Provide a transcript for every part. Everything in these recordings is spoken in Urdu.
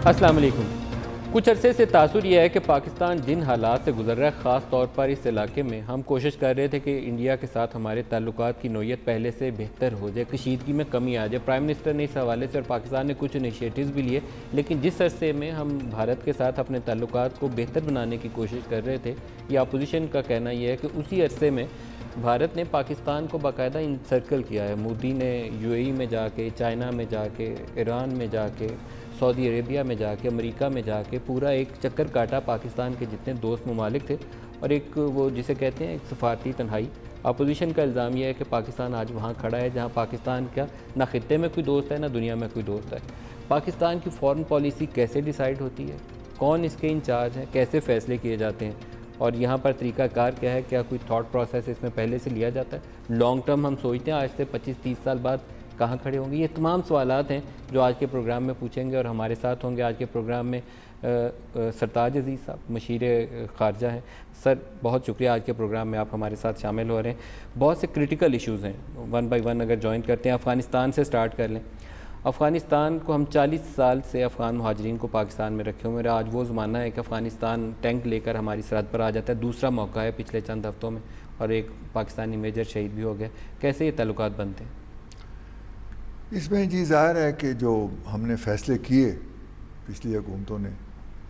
السلام علیکم۔ کچھ عرصے سے تاثر یہ ہے کہ پاکستان جن حالات سے گزر رہا ہے، خاص طور پر اس علاقے میں ہم کوشش کر رہے تھے کہ انڈیا کے ساتھ ہمارے تعلقات کی نوعیت پہلے سے بہتر ہو جائے، کشیدگی میں کمی آ جائے۔ پرائم منسٹر نے اس حوالے سے اور پاکستان نے کچھ انیشیٹوز بھی لیے، لیکن جس عرصے میں ہم بھارت کے ساتھ اپنے تعلقات کو بہتر بنانے کی کوشش کر رہے تھے، یہ اپوزیشن کا کہنا یہ ہے کہ اسی عرصے میں بھارت نے پاکستان کو باقاعدہ انسرکل کیا ہے۔ مودی نے یو اے ای میں جا کے، چائنا میں جا کے، ایران میں جا کے، سعودی عربیہ میں جا کے، امریکہ میں جا کے پورا ایک چکر کاٹا پاکستان کے جتنے دوست ممالک تھے، اور ایک وہ جسے کہتے ہیں ایک سفارتی تنہائی۔ اپوزیشن کا الزام یہ ہے کہ پاکستان آج وہاں کھڑا ہے جہاں پاکستان کا نہ خطے میں کوئی دوست ہے نہ دنیا میں کوئی دوست ہے۔ پاکستان کی فارن پالیسی کیسے ڈیسائیڈ ہوتی ہے، کون اس کے انچارج ہیں، کیسے فیصلے کیے جاتے ہیں، اور یہاں پر طریقہ کار کیا ہے، کیا کوئی تھاٹ پروسیس اس میں پہلے سے لیا جاتا ہے؟ لانگ ٹرم ہم سوچتے ہیں آج سے 25-30 سال بعد کہاں کھڑے ہوں گے؟ یہ تمام سوالات ہیں جو آج کے پروگرام میں پوچھیں گے، اور ہمارے ساتھ ہوں گے آج کے پروگرام میں سرتاج عزیز صاحب، مشیر خارجہ ہیں۔ سر بہت شکریہ، آج کے پروگرام میں آپ ہمارے ساتھ شامل ہو رہے ہیں۔ بہت سے کرٹیکل ایشوز ہیں، ون بائی ون اگر جوائن کرتے ہیں، افغانستان سے سٹارٹ کر لیں۔ افغانستان کو ہم 40 سال سے افغان مہاجرین کو پاکستان میں رکھے ہوئے ہیں۔ آج وہ زمانہ ہے کہ افغانستان ٹینک لے کر ہماری سرحد پر آ جاتا ہے۔ دوسرا موقع ہے پچھلے چند ہفتوں میں، اور ایک پاکستانی میجر شہید بھی ہو گئے۔ کیسے یہ تعلقات بنتے ہیں؟ اس میں جی ظاہر ہے کہ جو ہم نے فیصلے کیے پچھلی حکومتوں نے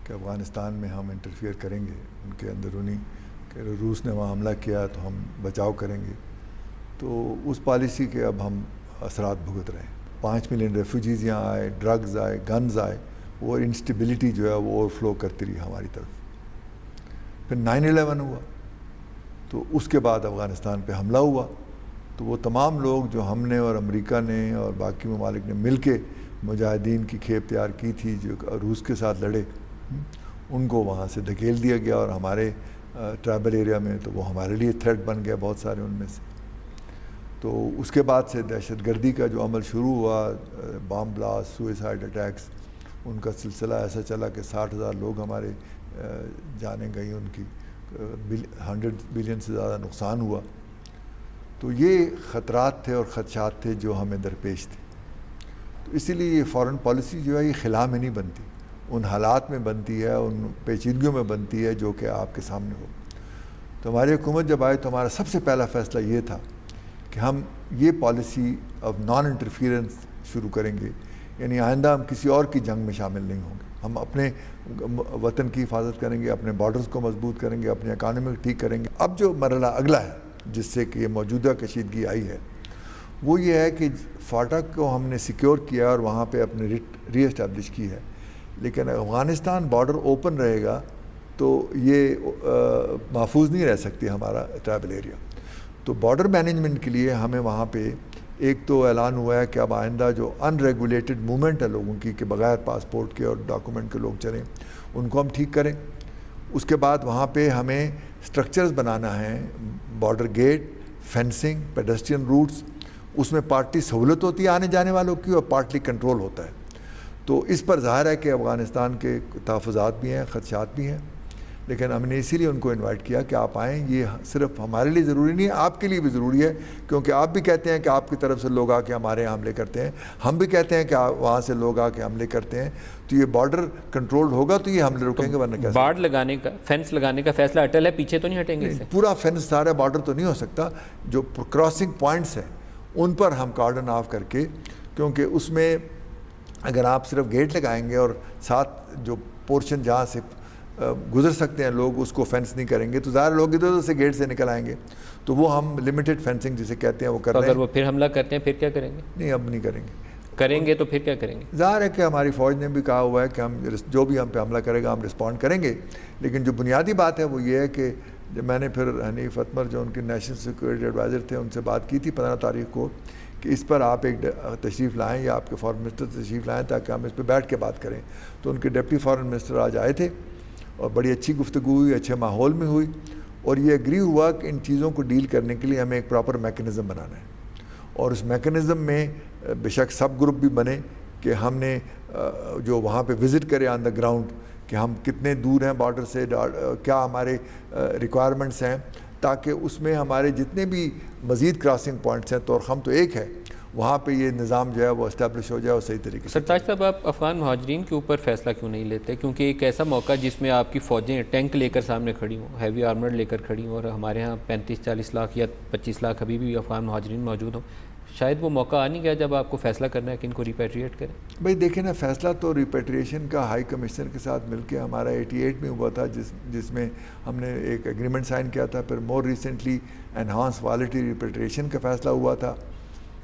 کہ افغانستان میں ہم انٹرفیئر کریں گے ان کے اندرونی، کہ روس نے وہاں حملہ کیا تو ہم بچاؤ کریں گے، تو اس پالیسی کے اب ہم اثرات بھگت رہے ہیں۔ 5 ملین ریفیوجیز یہاں آئے، ڈرگز آئے، گنز آئے، اور انسٹیبلٹی جو ہے وہ اوور فلو کرتی رہی ہماری طرف۔ پھر 9/11 ہوا، تو اس کے بعد افغانستان پہ حملہ ہوا، تو وہ تمام لوگ جو ہم نے اور امریکہ نے اور باقی ممالک نے مل کے مجاہدین کی کھیپ تیار کی تھی جو روس کے ساتھ لڑے، ان کو وہاں سے دھکیل دیا گیا، اور ہمارے ٹرائبل ایریا میں تو وہ ہمارے لیے تھریٹ بن گیا بہت سارے ان میں سے۔ تو اس کے بعد سے دہشت گردی کا جو عمل شروع ہوا، بام بلاسٹ، سوئسائڈ اٹیکس، ان کا سلسلہ ایسا چلا کہ 60,000 لوگ ہمارے جانیں گئی، ان کی 100 بلین سے زیادہ نقصان ہوا۔ تو یہ خطرات تھے اور خدشات تھے جو ہمیں درپیش تھے۔ تو اسی لیے یہ فارن پالیسی جو ہے یہ خلا میں نہیں بنتی، ان حالات میں بنتی ہے، ان پیچیدگیوں میں بنتی ہے جو کہ آپ کے سامنے ہو۔ تو ہماری حکومت جب آئی تو ہمارا سب سے پہلا فیصلہ یہ تھا کہ ہم یہ پالیسی آف نان انٹرفیئرنس شروع کریں گے، یعنی آئندہ ہم کسی اور کی جنگ میں شامل نہیں ہوں گے۔ ہم اپنے وطن کی حفاظت کریں گے، اپنے بارڈرز کو مضبوط کریں گے، اپنی اکانومی ٹھیک کریں گے۔ اب جو مرحلہ اگلا ہے جس سے کہ یہ موجودہ کشیدگی آئی ہے، وہ یہ ہے کہ فاٹک کو ہم نے سیکیور کیا اور وہاں پہ اپنے ری اسٹیبلش کی ہے، لیکن افغانستان بارڈر اوپن رہے گا تو یہ محفوظ نہیں رہ سکتی ہمارا ٹرائبل ایریا۔ تو بارڈر مینجمنٹ کے لیے ہمیں وہاں پہ ایک تو اعلان ہوا ہے کہ اب آئندہ جو ان ریگولیٹڈ موومنٹ ہے لوگوں کی، کہ بغیر پاسپورٹ کے اور ڈاکومنٹ کے لوگ چلیں، ان کو ہم ٹھیک کریں۔ اس کے بعد وہاں پہ ہمیں سٹرکچرز بنانا ہے، border gate, fencing, pedestrian routes, اس میں پارٹلی سہولت ہوتی ہے آنے جانے والوں کی اور پارٹلی کنٹرول ہوتا ہے۔ تو اس پر ظاہر ہے کہ افغانستان کے تحفظات بھی ہیں، خدشات بھی ہیں، لیکن ہم نے اسی لیے ان کو انوائٹ کیا کہ آپ آئیں۔ یہ صرف ہمارے لیے ضروری نہیں ہے، آپ کے لیے بھی ضروری ہے، کیونکہ آپ بھی کہتے ہیں کہ آپ کی طرف سے لوگ آ کے ہمارے یہاں حملے کرتے ہیں، ہم بھی کہتے ہیں کہ وہاں سے لوگ آ کے حملے کرتے ہیں۔ تو یہ بارڈر کنٹرول ہوگا تو یہ حملے رکیں گے، ورنہ کیسے؟ بارڈ لگانے کا، فینس لگانے کا فیصلہ اٹل ہے، پیچھے تو نہیں ہٹیں گے اس سے؟ پورا فینس سارا بارڈر تو نہیں ہو سکتا، جو کراسنگ پوائنٹس ہیں ان پر ہم کارڈن آف کر کے، کیونکہ اس میں اگر آپ صرف گیٹ لگائیں گے اور ساتھ جو پورشن جہاں سے گزر سکتے ہیں لوگ اس کو فینس نہیں کریں گے تو ظاہر لوگ ادھر ادھر سے گیٹ سے نکل آئیں گے۔ تو وہ ہم لمیٹڈ فینسنگ جسے کہتے ہیں وہ کر رہے ہیں۔ اگر وہ پھر حملہ کرتے ہیں پھر کیا کریں گے؟ نہیں، اب نہیں کریں گے۔ کریں گے تو پھر کیا کریں گے؟ ظاہر ہے کہ ہماری فوج نے بھی کہا ہوا ہے کہ ہم جو بھی ہم پہ حملہ کرے گا ہم رسپونڈ کریں گے، لیکن جو بنیادی بات ہے وہ یہ ہے کہ جب میں نے پھر حنیف اتمر جو ان کے نیشنل سیکورٹی ایڈوائزر تھے ان سے بات کی تھی 15 تاریخ کو کہ اس پر آپ ایک تشریف لائیں یا آپ کے فارن منسٹر تشریف لائیں تاکہ ہم اس پہ بیٹھ کے بات کریں۔ تو ان کے ڈپٹی فارن منسٹر آج آئے تھے اور بڑی اچھی گفتگو ہوئی، اچھے ماحول میں ہوئی، اور یہ ایگری ہوا کہ ان چیزوں کو ڈیل کرنے کے لیے ہمیں ایک پراپر میکنزم بنانا ہے، اور اس میکنزم میں بے شک سب گروپ بھی بنے کہ ہم نے جو وہاں پہ وزٹ کرے آن دا گراؤنڈ کہ ہم کتنے دور ہیں بارڈر سے، کیا ہمارے ریکوائرمنٹس ہیں، تاکہ اس میں ہمارے جتنے بھی مزید کراسنگ پوائنٹس ہیں، طورخم تو ایک ہے، وہاں پہ یہ نظام جو ہے وہ اسٹیبلش ہو جائے اور صحیح طریقے سے. سرتاج صاحب آپ افغان مہاجرین کے اوپر فیصلہ کیوں نہیں لیتے؟ کیونکہ ایک ایسا موقع جس میں آپ کی فوجیں ٹینک لے کر سامنے کھڑی ہوں، ہیوی آرمر لے کر کھڑی ہوں، اور ہمارے ہاں 35-40 لاکھ یا 25 لاکھ ابھی بھی افغان مہاجرین موجود ہوں، شاید وہ موقع آ نہیں گیا جب آپ کو فیصلہ کرنا ہے کہ ان کو ریپیٹریٹ کریں؟ بھائی دیکھیں نا، فیصلہ تو ریپیٹریشن کا ہائی کمشنر کے ساتھ مل کے ہمارا 88 میں ہوا تھا، جس میں ہم نے ایک ایگریمنٹ سائن کیا تھا. پھر more recently enhance voluntary repatriation کا فیصلہ ہوا تھا.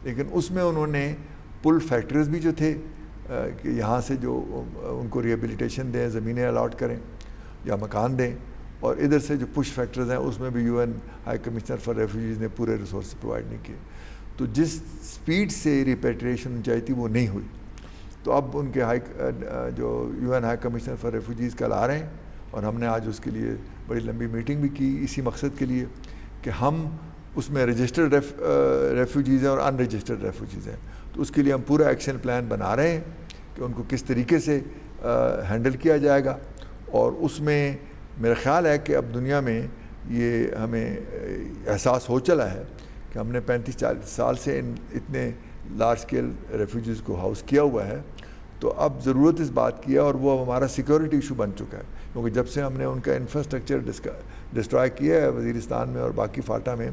لیکن اس میں انہوں نے پل فیکٹرز بھی جو تھے کہ یہاں سے جو ان کو ریہیبلیٹیشن دیں، زمینیں الاٹ کریں یا مکان دیں، اور ادھر سے جو پش فیکٹرز ہیں اس میں بھی UN high commissioner for refugees نے پورے ریسورس پرووائڈ نہیں کیے. تو جس سپیڈ سے ریپیٹریشن چاہی تھی وہ نہیں ہوئی. تو اب ان کے جو UN high commissioner for refugees کل آ رہے ہیں، اور ہم نے آج اس کے لیے بڑی لمبی میٹنگ بھی کی اسی مقصد کے لیے کہ ہم اس میں رجسٹرڈ ریفیوجیز ہیں اور ان رجسٹرڈ ریفیوجیز ہیں. تو اس کے لیے ہم پورا ایکشن پلان بنا رہے ہیں کہ ان کو کس طریقے سے ہینڈل کیا جائے گا. اور اس میں میرا خیال ہے کہ اب دنیا میں یہ ہمیں احساس ہو چلا ہے کہ ہم نے 35-40 سال سے اتنے لارج اسکیل ریفیوجیز کو ہاؤس کیا ہوا ہے. تو اب ضرورت اس بات کی ہے، اور وہ ہمارا سیکورٹی ایشو بن چکا ہے، کیونکہ جب سے ہم نے ان کا انفراسٹرکچر ڈسٹرائے کیا ہے وزیرستان میں اور باقی فاٹا میں،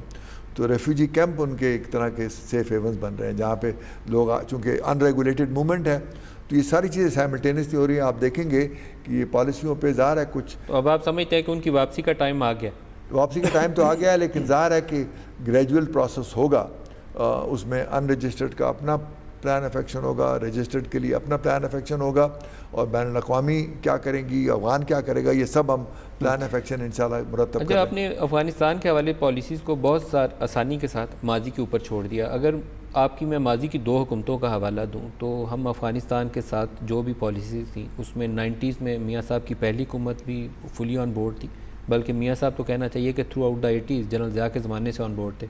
تو ریفیوجی کیمپ ان کے ایک طرح کے سیف ہیونز بن رہے ہیں جہاں پہ لوگ، چونکہ ان ریگولیٹڈ موومنٹ ہے، تو یہ ساری چیزیں سائملٹینیسلی ہو رہی ہیں. آپ دیکھیں گے کہ یہ پالیسیوں پہ ظاہر ہے کچھ. تو اب آپ سمجھتے ہیں کہ ان کی واپسی کا ٹائم آ گیا؟ واپسی کا ٹائم تو آ گیا ہے، لیکن ظاہر ہے کہ گریجول پروسیس ہوگا. اس میں ان رجسٹرڈ کا اپنا پلان آف ایکشن ہوگا، رجسٹرڈ کے لیے اپنا پلان آف ایکشن ہوگا، اور بین الاقوامی کیا کریں گی، افغان کیا کرے گا، یہ سب ہم پلان آف ایکشن انشاءاللہ مرتب کریں. آپ نے افغانستان کے حوالے پالیسیز کو بہت آسانی کے ساتھ ماضی کے اوپر چھوڑ دیا. اگر آپ کی میں ماضی کی 2 حکومتوں کا حوالہ دوں تو ہم افغانستان کے ساتھ جو بھی پالیسیز تھیں اس میں 90s میں میاں صاحب کی پہلی حکومت بھی فلی آن بورڈ تھی، بلکہ میاں صاحب تو کہنا چاہیے کہ through out the 80s general Zia کے زمانے سے آن بورڈ تھے.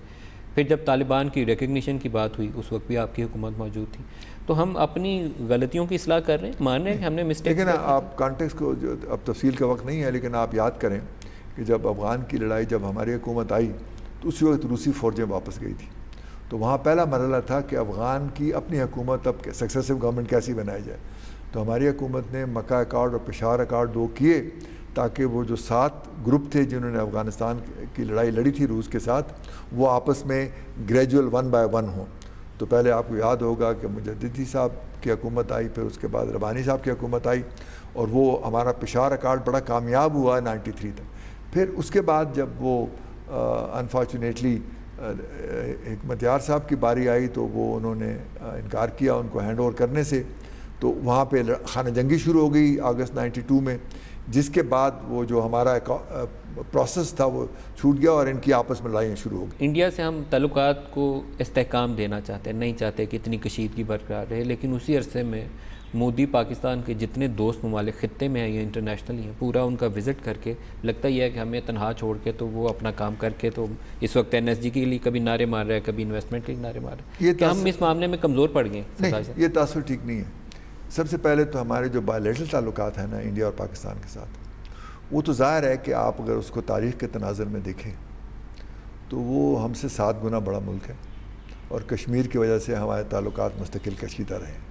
پھر جب طالبان کی ریکگنیشن کی بات ہوئی اس وقت بھی آپ کی حکومت موجود تھی. تو ہم اپنی غلطیوں کی اصلاح کر رہے ہیں، مان رہے ہیں کہ ہم نے مسٹیک. لیکن آپ کانٹیکس کو اب تفصیل کا وقت نہیں ہے، لیکن آپ یاد کریں کہ جب افغان کی لڑائی، جب ہماری حکومت آئی تو اسی وقت روسی فوجیں واپس گئی تھی. تو وہاں پہلا مرحلہ تھا کہ افغان کی اپنی حکومت اب سکسیسو گورنمنٹ کیسی بنائی جائے. تو ہماری حکومت نے مکہ ایکارڈ اور پشاور ایکارڈ 2 کیے تاکہ وہ جو 7 گروپ تھے جنہوں نے افغانستان کی لڑائی لڑی تھی روس کے ساتھ، وہ آپس میں گریجول 1 by 1 ہوں. تو پہلے آپ کو یاد ہوگا کہ مجددی صاحب کی حکومت آئی، پھر اس کے بعد ربانی صاحب کی حکومت آئی، اور وہ ہمارا پشاور ایکارڈ بڑا کامیاب ہوا 93 تک. پھر اس کے بعد جب وہ انفارچونیٹلی حکمت یار صاحب کی باری آئی تو وہ انہوں نے انکار کیا ان کو ہینڈ اوور کرنے سے. تو وہاں پہ خانہ جنگی شروع ہو گئی اگست 92 میں، جس کے بعد وہ جو ہمارا پروسیس تھا وہ چھوٹ گیا اور ان کی آپس میں لڑائیاں شروع ہو گئی. انڈیا سے ہم تعلقات کو استحکام دینا چاہتے ہیں، نہیں چاہتے کہ اتنی کشیدگی برقرار رہے، لیکن اسی عرصے میں مودی پاکستان کے جتنے دوست ممالک خطے میں ہیں یا انٹرنیشنلی ہیں، پورا ان کا وزٹ کر کے لگتا یہ ہے کہ ہمیں تنہا چھوڑ کے تو وہ اپنا کام کر کے تو اس وقت NSG کے لیے کبھی نعرے مار رہا ہے، کبھی انویسٹمنٹ کے لیے نعرے مار رہا ہے. کہ ہم اس معاملے میں کمزور پڑ گئے؟ نہیں، یہ تاثر ٹھیک نہیں ہے. سب سے پہلے تو ہمارے جو بائیلیٹرل تعلقات ہیں نا انڈیا اور پاکستان کے ساتھ، وہ تو ظاہر ہے کہ آپ اگر اس کو تاریخ کے تناظر میں دیکھیں تو وہ ہم سے 7 گنا بڑا ملک ہے، اور کشمیر کی وجہ سے ہمارے تعلقات مستقل کشیدہ رہے ہیں.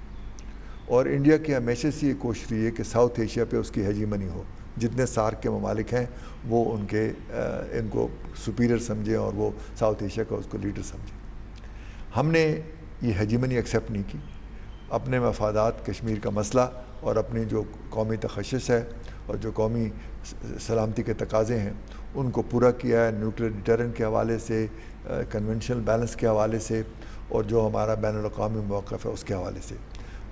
اور انڈیا کی ہمیشہ سے یہ کوشش رہی ہے کہ ساؤتھ ایشیا پہ اس کی ہیجیمنی ہو. جتنے سارک کے ممالک ہیں وہ ان کو سپیریئر سمجھیں اور وہ ساؤتھ ایشیا کا اس کو لیڈر سمجھیں. ہم نے یہ ہیجیمنی ایکسیپٹ نہیں کی. اپنے مفادات، کشمیر کا مسئلہ اور اپنی جو قومی تخصص ہے اور جو قومی سلامتی کے تقاضے ہیں ان کو پورا کیا ہے، نیوکلیر ڈیٹرنٹ کے حوالے سے، کنونشنل بیلنس کے حوالے سے، اور جو ہمارا بین الاقوامی موقف ہے اس کے حوالے سے.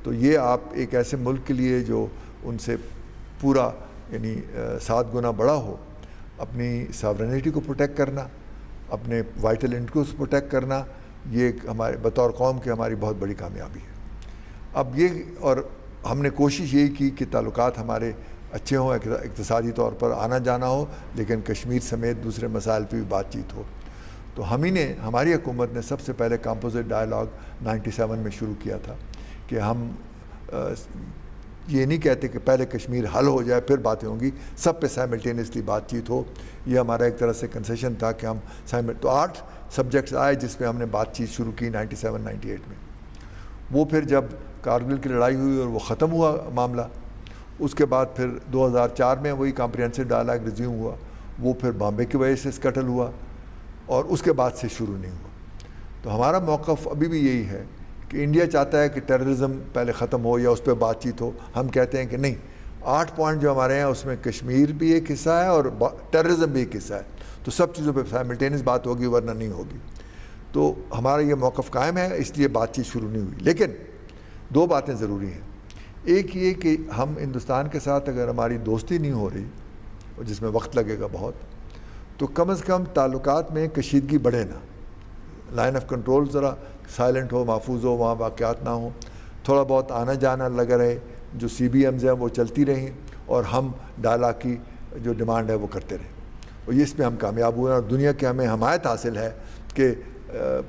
تو یہ آپ ایک ایسے ملک کے لیے جو ان سے پورا یعنی 7 گنا بڑا ہو، اپنی ساورنٹی کو پروٹیکٹ کرنا، اپنے وائٹل انٹرسٹ پروٹیکٹ کرنا، یہ ہمارے بطور قوم کی ہماری بہت بڑی کامیابی ہے. اب یہ، اور ہم نے کوشش یہی کی کہ تعلقات ہمارے اچھے ہوں، اقتصادی طور پر آنا جانا ہو، لیکن کشمیر سمیت دوسرے مسائل پہ بھی بات چیت ہو. تو ہماری حکومت نے سب سے پہلے کمپوزٹ ڈائلاگ 97 میں شروع کیا تھا کہ ہم یہ نہیں کہتے کہ پہلے کشمیر حل ہو جائے پھر باتیں ہوں گی، سب پہ سائملٹینیسلی بات چیت ہو. یہ ہمارا ایک طرح سے کنسیشن تھا کہ ہم تو 8 سبجیکٹس آئے جس پہ ہم نے بات چیت شروع کی 97-98 میں. وہ پھر جب کارگل کی لڑائی ہوئی اور وہ ختم ہوا معاملہ، اس کے بعد پھر 2004 میں وہی کمپریہنسو ڈائلاگ ریزیوم ہوا، وہ پھر بامبے کی وجہ سے اسکٹل ہوا اور اس کے بعد سے شروع نہیں ہوا۔ تو ہمارا موقف ابھی بھی یہی ہے کہ انڈیا چاہتا ہے کہ ٹیررزم پہلے ختم ہو یا اس پہ بات چیت ہو، ہم کہتے ہیں کہ نہیں، 8 پوائنٹ جو ہمارے ہیں اس میں کشمیر بھی ایک حصہ ہے اور ٹیررزم بھی ایک حصہ ہے، تو سب چیزوں پہ سائملٹینیس بات ہوگی ورنہ نہیں ہوگی۔ تو ہمارا یہ موقف قائم ہے، اس لیے بات چیت شروع نہیں ہوئی۔ لیکن 2 باتیں ضروری ہیں، ایک یہ کہ ہم ہندوستان کے ساتھ اگر ہماری دوستی نہیں ہو رہی، اور جس میں وقت لگے گا بہت، تو کم از کم تعلقات میں کشیدگی بڑھے نا، لائن آف کنٹرول ذرا سائلنٹ ہو، محفوظ ہو، وہاں واقعات نہ ہوں، تھوڑا بہت آنا جانا لگا رہے، جو سی بی ایمز ہیں وہ چلتی رہیں، اور ہم ڈائلاگ کی جو ڈیمانڈ ہے وہ کرتے رہیں، اور اس میں ہم کامیاب ہوئے ہیں، اور دنیا کی ہمیں حمایت حاصل ہے کہ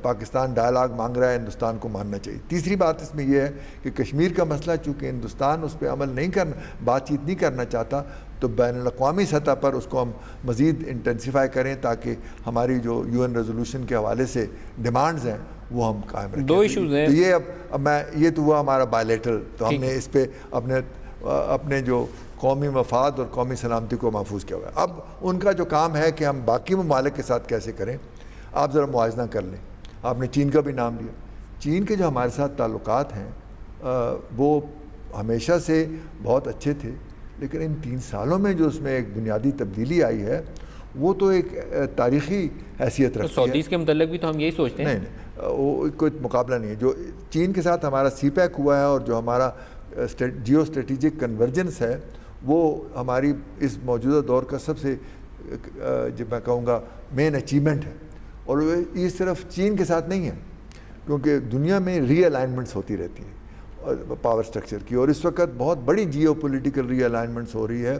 پاکستان ڈائلاگ مانگ رہا ہے، ہندوستان کو ماننا چاہیے۔ تیسری بات اس میں یہ ہے کہ کشمیر کا مسئلہ چونکہ ہندوستان اس پہ عمل نہیں کرنا، بات چیت نہیں کرنا چاہتا، تو بین الاقوامی سطح پر اس کو ہم مزید انٹینسیفائی کریں تاکہ ہماری جو UN ریزولوشن کے حوالے سے ڈیمانڈز ہیں وہ ہم قائم رکھیں۔ 2 ایشوز ہیں، تو یہ اب میں یہ تو ہوا ہمارا بائیلیٹرل، تو ہم نے اس پہ اپنے جو قومی مفاد اور قومی سلامتی کو محفوظ کیا ہوا ہے۔ اب ان کا جو کام ہے کہ ہم باقی ممالک کے ساتھ کیسے کریں، آپ ذرا موازنہ کر لیں۔ آپ نے چین کا بھی نام لیا، چین کے جو ہمارے ساتھ تعلقات ہیں وہ ہمیشہ سے بہت اچھے تھے، لیکن ان 3 سالوں میں جو اس میں ایک بنیادی تبدیلی آئی ہے وہ تو ایک تاریخی حیثیت رکھتی ہے۔ سعودیز کے متعلق بھی تو ہم یہی سوچتے ہیں۔ نہیں، وہ کوئی مقابلہ نہیں ہے۔ جو چین کے ساتھ ہمارا سی پیک ہوا ہے اور جو ہمارا جیو اسٹریٹجک کنورجنس ہے، وہ ہماری اس موجودہ دور کا سب سے جب میں کہوں گا مین اچیومنٹ ہے، اور یہ صرف چین کے ساتھ نہیں ہے، کیونکہ دنیا میں ری الائنمنٹس ہوتی رہتی ہیں پاور سٹرکچر کی، اور اس وقت بہت بڑی جیو پولیٹیکل ری الائنمنٹس ہو رہی ہے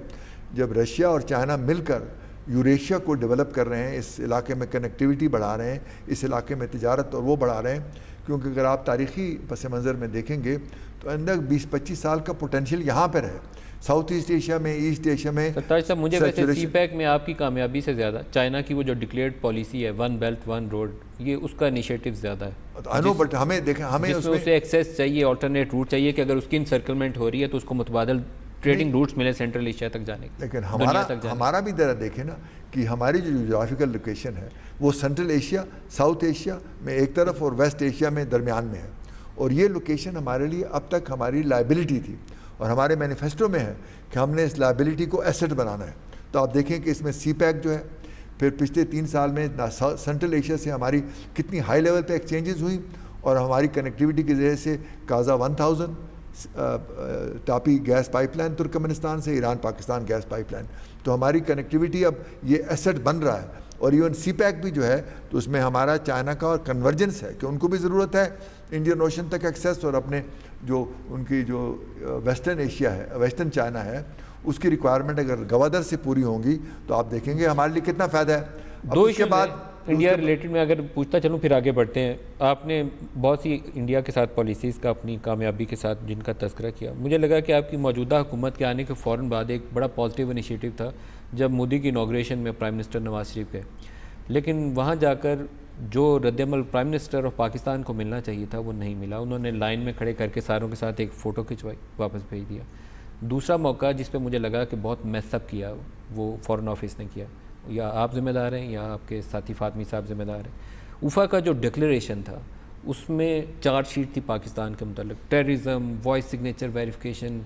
جب رشیا اور چائنا مل کر یوریشیا کو ڈیولپ کر رہے ہیں، اس علاقے میں کنیکٹیوٹی بڑھا رہے ہیں، اس علاقے میں تجارت اور وہ بڑھا رہے ہیں، کیونکہ اگر آپ تاریخی پس منظر میں دیکھیں گے تو اندر 20-25 سال کا پوٹینشیل یہاں پر ہے، ساؤتھ ایسٹ ایشیا میں، ایسٹ ایشیا میں۔ ستار صاحب، مجھے ویسے سی پیک میں آپ کی کامیابی سے زیادہ چائنا کی وہ جو ڈکلیئرڈ پالیسی ہے 1 بیلٹ 1 روڈ، یہ اس کا انیشیٹو زیادہ ہے، بٹ ہمیں دیکھیں، ہمیں جس میں اسے ایکسیس چاہیے، آلٹرنیٹ روٹ چاہیے کہ اگر اس کی انسرکلمنٹ ہو رہی ہے تو اس کو متبادل ٹریڈنگ روٹس ملے سینٹرل ایشیا تک جانے کے، لیکن ہمارا بھی ذرا دیکھیں نا کہ ہماری جو جغرافیکل لوکیشن ہے وہ سینٹرل ایشیا، ساؤتھ ایشیا میں ایک طرف اور ویسٹ ایشیا میں درمیان میں ہے، اور یہ لوکیشن ہمارے لیے اب تک ہماری لائبلٹی تھی، اور ہمارے مینیفیسٹو میں ہے کہ ہم نے اس لائبلٹی کو ایسٹ بنانا ہے۔ تو آپ دیکھیں کہ اس میں سی پیک جو ہے، پھر پچھلے 3 سال میں سینٹرل ایشیا سے ہماری کتنی ہائی لیول پہ ایکسچینجز ہوئیں، اور ہماری کنیکٹیوٹی کی ذریعے سے کازا 1000 ٹاپی گیس پائپ لائن ترکمنستان سے، Iran Pakistan gas pipe line, تو ہماری کنیکٹیوٹی اب یہ ایسٹ بن رہا ہے، اور ایون سی پیک بھی جو ہے تو اس میں ہمارا چائنا کا اور کنورجنس ہے کہ ان کو بھی ضرورت ہے انڈین اوشن تک ایکسیس، اور اپنے جو ان کی جو ویسٹرن ایشیا ہے، ویسٹرن چائنا ہے، اس کی ریکوائرمنٹ اگر گوادر سے پوری ہوں گی تو آپ دیکھیں گے ہمارے لیے کتنا فائدہ ہے۔ 2 ایشوز کے بعد انڈیا ریلیٹڈ میں اگر پوچھتا چلوں پھر آگے بڑھتے ہیں، آپ نے بہت سی انڈیا کے ساتھ پالیسیز کا اپنی کامیابی کے ساتھ جن کا تذکرہ کیا، مجھے لگا کہ آپ کی موجودہ حکومت کے آنے کے فوراً بعد ایک بڑا پازیٹیو انیشیٹو تھا جب مودی کی انوگریشن میں پرائم منسٹر نواز شریف گئے، لیکن وہاں جا کر جو رد عمل پرائم منسٹر آف پاکستان کو ملنا چاہیے تھا وہ نہیں ملا، انہوں نے لائن میں کھڑے کر کے ساروں کے ساتھ ایک فوٹو کھنچوائی، واپس بھیج دیا۔ دوسرا موقع جس پہ مجھے لگا کہ بہت میس اپ کیا وہ فارن آفس نے کیا، یا آپ ذمہ دار ہیں یا آپ کے ساتھی فاطمی صاحب ذمہ دار ہیں۔ اوفا کا جو ڈکلیریشن تھا اس میں چارج شیٹ تھی پاکستان کے متعلق، ٹیررزم، وائس سگنیچر ویریفیکیشن،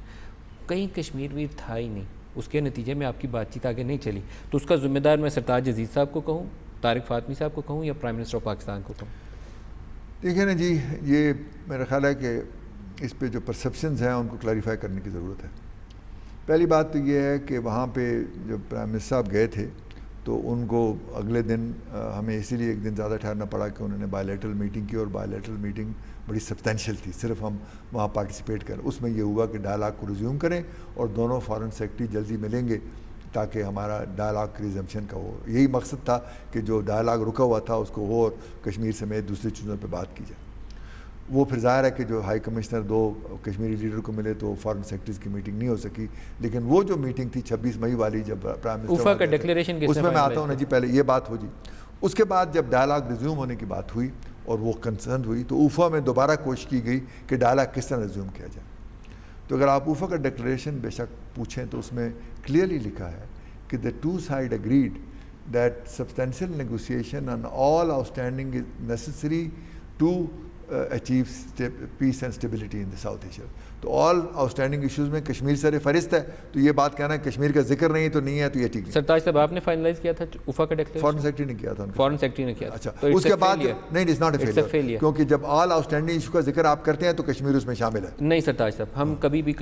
کہیں کشمیر بھی تھا ہی نہیں، اس کے نتیجے میں آپ کی بات چیت آگے نہیں چلی، تو اس کا ذمہ دار میں سرتاج عزیز صاحب کو کہوں، طارق فاطمی صاحب کو کہوں، یا پرائم منسٹر آف پاکستان کو کہوں؟ دیکھیں نا جی، یہ میرا خیال ہے کہ اس پہ جو پرسیپشنز ہیں ان کو کلیریفائی کرنے کی ضرورت ہے۔ پہلی بات تو یہ ہے کہ وہاں پہ جب پرائم منسٹر صاحب گئے تھے تو ان کو اگلے دن ہمیں اسی لیے ایک دن زیادہ ٹھہرنا پڑا کہ انہوں نے بائیلیٹرل میٹنگ کی، اور بائیلیٹرل میٹنگ بڑی سبسٹینشیل تھی، صرف ہم وہاں پارٹیسپیٹ کریں۔ اس میں یہ ہوا کہ ڈائلاگ کو ریزیوم کریں اور دونوں فارن سیکرٹری جلدی ملیں گے تاکہ ہمارا ڈائلاگ ریزمپشن کا ہو۔ یہی مقصد تھا کہ جو ڈائلاگ رکا ہوا تھا اس کو ہو اور کشمیر سمیت دوسری چیزوں پہ بات کی جائے۔ وہ پھر ظاہر ہے کہ جو ہائی کمشنر 2 کشمیری لیڈر کو ملے تو فارن سیکرٹریز کی میٹنگ نہیں ہو سکی، لیکن وہ جو میٹنگ تھی 26 مئی والی جب پرائم منسٹر کا ڈکلیریشن اس میں میں آتا ہوں نا جی، پہلے یہ بات ہو جی۔ اس کے بعد جب ڈائلاگ ریزیوم ہونے کی بات ہوئی اور وہ کنسرن ہوئی تو اوفا میں دوبارہ کوشش کی گئی کہ ڈائلاگ کس طرح ریزیوم کیا جائے. تو اگر آپ اوفا کا ڈکلیریشن بے شک پوچھیں تو اس میں کلیئرلی لکھا ہے کہ the two sides agreed that substantial negotiation on all outstanding is necessary to achieve peace and stability in the South Asia. تو آل آؤٹسٹینڈنگ ایشوز میں کشمیر سر فہرست ہے, تو یہ بات کہنا ہے کشمیر کا ذکر نہیں تو نہیں ہے, تو یہ ٹھیک نہیں. سرتاج صاحب آپ نے فائنلائز کیا تھا اوفا کا ڈکلیریشن؟ فارن سیکرٹری نے کیا تھا. فارن سیکرٹری نے کیا. اچھا, اس کے بعد نہیں, اٹس ناٹ اے فیلئر, کیونکہ جب آل آؤٹسٹینڈنگ ایشو کا ذکر آپ کرتے ہیں تو کشمیر اس میں شامل ہے. نہیں سرتاج صاحب, ہم کبھی بھی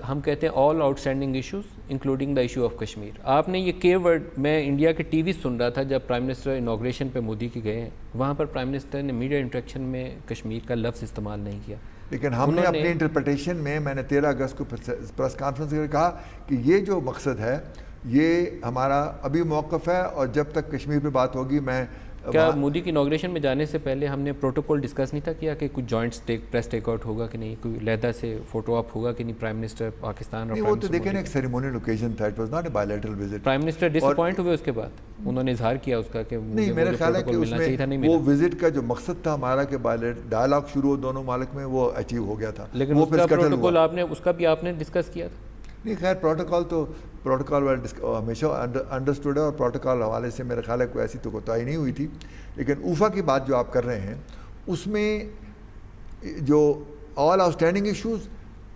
ہم کہتے ہیں all outstanding issues including the issue of Kashmir. آپ نے یہ کی ورڈ, میں انڈیا کے ٹی وی سن رہا تھا جب پرائم منسٹر انوگریشن پہ مودی کے گئے ہیں, وہاں پر پرائم منسٹر نے میڈیا انٹریکشن میں کشمیر کا لفظ استعمال نہیں کیا. لیکن ہم نے اپنی انٹرپریٹیشن میں نے 13 اگست کو پریس کانفرنس کر کہا کہ یہ جو مقصد ہے یہ ہمارا ابھی موقف ہے, اور جب تک کشمیر پہ بات ہوگی میں کیا مودی کی انوگریشن میں جانے سے پہلے ہم نے پروٹوکول ڈسکس نہیں تھا کیا کہ کچھ جوائنٹ پریس ٹیک آؤٹ ہوگا کہ نہیں, کوئی علیحدہ سے فوٹو آپ ہوگا کہ نہیں پرائم منسٹر پاکستان اور وہ تو دیکھیں ایک سیریمونیل اوکیزن تھا, it was not a bilateral visit. Prime minister disappoint ہوئے اس کے بعد, انہوں نے اظہار کیا اس کا کہ نہیں, میرا خیال ہے کہ اس میں وہ وزٹ کا جو مقصد تھا ہمارا کہ ڈائلاگ شروع ہو دونوں ممالک میں, وہ اچیو ہو گیا تھا. لیکن وہ پروٹوکول آپ نے اس کا بھی آپ نے ڈسکس کیا تھا؟ نہیں خیر, پروٹوکال ہمیشہ انڈرسٹوڈ ہے, اور پروٹوکال حوالے سے میرا خیال ہے کوئی ایسی تو کوتاہی نہیں ہوئی تھی. لیکن اوفا کی بات جو آپ کر رہے ہیں اس میں جو all outstanding issues,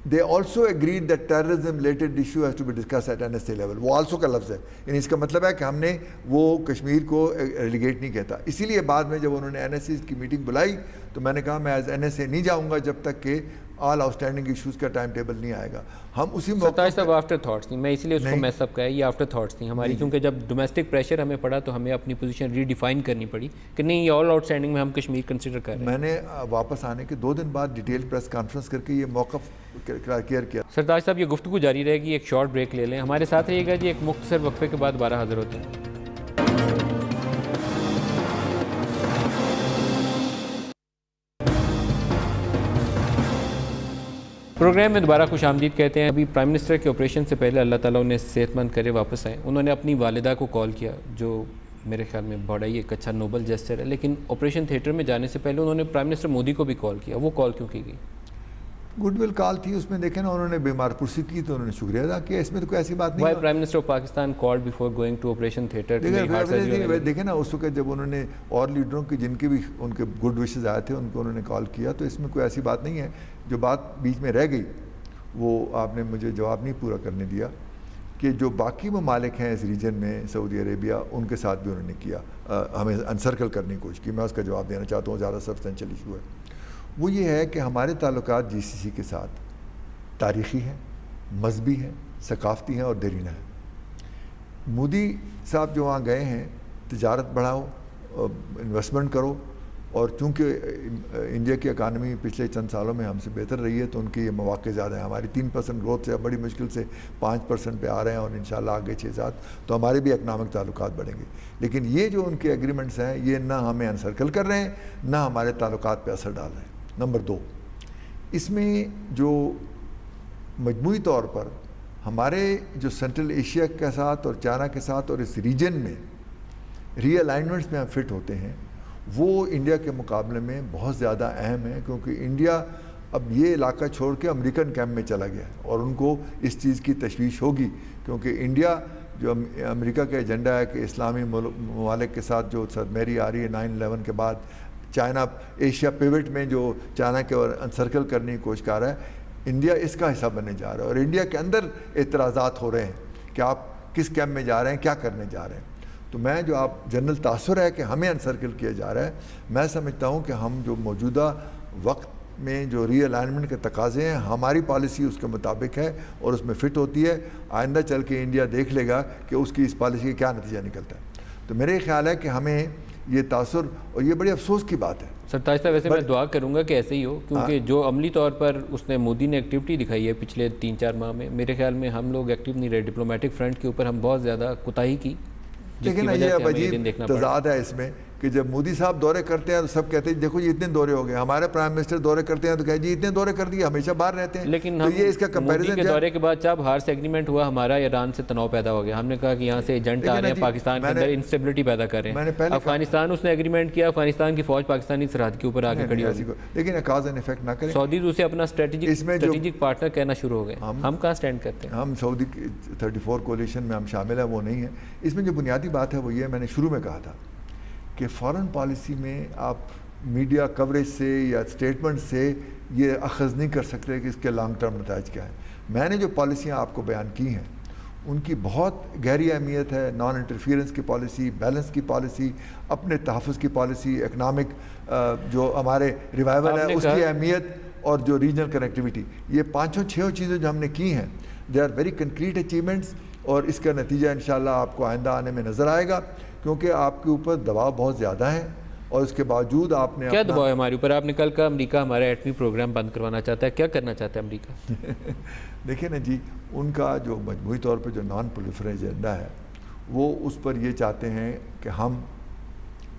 they also agreed that terrorism related issue has to be discussed at NSA level. وہ also کا لفظ ہے, یعنی اس کا مطلب ہے کہ ہم نے وہ کشمیر کو ریلیگیٹ نہیں کہتا. اسی لیے بعد میں جب انہوں نے NSA کی میٹنگ بلائی تو میں نے کہا میں ایز NSA نہیں جاؤں گا جب تک کہ آل آؤٹسٹینڈنگ ایشوز کا ٹائم ٹیبل نہیں آئے گا. ہم اسی موقع صاحب آفٹر تھاٹس تھیں, میں اسی لیے اس کو میس اپ کہا, یہ آفٹر تھاٹس تھیں ہماری, کیونکہ جب ڈومیسٹک پریشر ہمیں پڑا تو ہمیں اپنی پوزیشن ری ڈیفائن کرنی پڑی کہ نہیں یہ آل آؤٹسٹینڈنگ میں ہم کشمیر کنسیڈر کر رہے ہیں. میں نے واپس آنے کے 2 دن بعد ڈیٹیل پریس کانفرنس کر کے یہ موقف کلیئر کیا. سرتاج صاحب یہ گفتگو جاری رہے گی, ایک شارٹ بریک لے لیں, ہمارے ساتھ رہیے گا جی. ایک مختصر وقفے کے بعد دوبارہ حاضر ہوتے ہیں. پروگرام میں دوبارہ خوش آمدید کہتے ہیں. ابھی پرائم منسٹر کے آپریشن سے پہلے اللہ تعالیٰ انہیں صحت مند کرے واپس آئیں, انہوں نے اپنی والدہ کو کال کیا جو میرے خیال میں بڑا ہی ایک اچھا نوبل جیسچر ہے. لیکن آپریشن تھیٹر میں جانے سے پہلے انہوں نے پرائم منسٹر مودی کو بھی کال کیا, وہ کال کیوں کی گئی؟ گڈ ول کال تھی, اس میں دیکھیں نا انہوں نے بیمار پرسی کی تو انہوں نے شکریہ ادا کیا, اس میں تو کوئی ایسی بات نہیں. Why prime minister of Pakistan called before going to operation theatre? دیکھیں نا اس وقت جب انہوں نے اور لیڈروں کی جن کے بھی ان کے گڈ وشز آئے تھے ان کو انہوں نے کال کیا, تو اس میں کوئی ایسی بات نہیں ہے. جو بات بیچ میں رہ گئی وہ آپ نے مجھے جواب نہیں پورا کرنے دیا کہ جو باقی ممالک ہیں اس ریجن میں, سعودی عربیہ, ان کے ساتھ بھی انہوں نے کیا, ہمیں انسرکل کرنے کی کوشش کی. میں اس کا جواب دینا چاہتا ہوں, زیادہ سبسٹینشیل ایشو ہے. وہ یہ ہے کہ ہمارے تعلقات جی سی سی کے ساتھ تاریخی ہیں, مذہبی ہیں, ثقافتی ہیں اور دیرینہ ہیں. مودی صاحب جو وہاں گئے ہیں, تجارت بڑھاؤ, انویسٹمنٹ کرو, اور چونکہ انڈیا کی اکانومی پچھلے چند سالوں میں ہم سے بہتر رہی ہے تو ان کے یہ مواقع زیادہ ہیں. ہماری 3% گروتھ سے بڑی مشکل سے 5% پہ آ رہے ہیں, اور انشاءاللہ آگے 6-7 تو ہمارے بھی اکنامک تعلقات بڑھیں گے. لیکن یہ جو ان کے ایگریمنٹس ہیں یہ نہ ہمیں انسرکل کر رہے ہیں نہ ہمارے تعلقات پہ اثر ڈال رہے ہیں. نمبر 2, اس میں جو مجموعی طور پر ہمارے جو سینٹرل ایشیا کے ساتھ اور چائنا کے ساتھ اور اس ریجن میں ری الائنمنٹس میں ہم فٹ ہوتے ہیں وہ انڈیا کے مقابلے میں بہت زیادہ اہم ہے, کیونکہ انڈیا اب یہ علاقہ چھوڑ کے امریکن کیمپ میں چلا گیا ہے اور ان کو اس چیز کی تشویش ہوگی, کیونکہ انڈیا جو امریکہ کا ایجنڈا ہے کہ اسلامی ممالک کے ساتھ جو سرمیری آ رہی ہے 9/11 کے بعد, چائنا ایشیا پیوٹ میں جو چائنا کے انسرکل کرنے کی کوشش کر رہا ہے, انڈیا اس کا حصہ بننے جا رہا ہے. اور انڈیا کے اندر اعتراضات ہو رہے ہیں کہ آپ کس کیمپ میں جا رہے ہیں, کیا کرنے جا رہے ہیں. تو میں جو آپ جنرل تاثر ہے کہ ہمیں انسرکل کیا جا رہا ہے, میں سمجھتا ہوں کہ ہم جو موجودہ وقت میں جو ری الائنمنٹ کے تقاضے ہیں ہماری پالیسی اس کے مطابق ہے اور اس میں فٹ ہوتی ہے. آئندہ چل کے انڈیا دیکھ لے گا کہ اس کی اس پالیسی کا کیا نتیجہ نکلتا ہے. تو میرے خیال ہے کہ ہمیں یہ تاثر, اور یہ بڑی افسوس کی بات ہے. سرتاج صاحب ویسے میں دعا کروں گا کہ ایسے ہی ہو, کیونکہ جو عملی طور پر اس نے مودی نے ایکٹیویٹی دکھائی ہے پچھلے 3-4 ماہ میں, میرے خیال میں ہم لوگ ایکٹیو نہیں رہے. ڈپلومیٹک فرنٹ کے اوپر ہم بہت زیادہ کوتاہی کی, لیکن یہ اب عجیب تضاد ہے اس میں کہ کہ جب مودی صاحب دورے کرتے ہیں تو سب کہتے ہیں دیکھو یہ اتنے دورے ہو گئے, ہمارے پرائم منسٹر دورے کرتے ہیں تو کہتے ہیں جی اتنے دورے کر دیے, ہمیشہ باہر رہتے ہیں. لیکن تو یہ اس کا مودی کے دورے کے بعد جب ہار سے ایگریمنٹ ہوا, ہمارا ایران سے تناؤ پیدا ہو گیا. ہم نے کہا کہ یہاں سے ایجنٹ آ رہے ہیں پاکستان کے اندر انسٹیبلٹی پیدا کر رہے ہیں. افغانستان اس نے ایگریمنٹ کیا, افغانستان کی فوج پاکستانی سرحد کے اوپر آ کے کھڑی ہو گئی. لیکن کاز اینڈ افیکٹ نہ کریں. سعودی اسے اپنا اسٹریٹجک پارٹنر کہنا شروع ہو گئے. ہم کہاں سٹینڈ کرتے ہیں؟ ہم سعودی 34 کولیشن میں ہم شامل ہیں, وہ نہیں ہے. اس میں جو بنیادی بات ہے وہ یہ, میں نے شروع میں کہا تھا کہ فارن پالیسی میں آپ میڈیا کوریج سے یا اسٹیٹمنٹ سے یہ اخذ نہیں کر سکتے کہ اس کے لانگ ٹرم نتائج کیا ہیں. میں نے جو پالیسیاں آپ کو بیان کی ہیں ان کی بہت گہری اہمیت ہے. نان انٹرفیئرنس کی پالیسی, بیلنس کی پالیسی, اپنے تحفظ کی پالیسی, اکنامک جو ہمارے ریوائول ہے اس کی اہمیت, اور جو ریجنل کنیکٹیوٹی, یہ 5-6 چیزیں جو ہم نے کی ہیں they are very concrete achievements. اور اس کا نتیجہ انشاءاللہ آپ کو آئندہ آنے میں نظر آئے گا, کیونکہ آپ کے اوپر دباؤ بہت زیادہ ہے اور اس کے باوجود آپ نے کیا دباؤ ہے ہمارے اوپر؟ آپ نے کل کہا امریکہ ہمارا ایٹمی پروگرام بند کروانا چاہتا ہے. کیا کرنا چاہتا ہے امریکہ؟ دیکھیں نا جی, ان کا جو مجموعی طور پہ جو نان پرولیفریشن ایجنڈا ہے وہ اس پر یہ چاہتے ہیں کہ ہم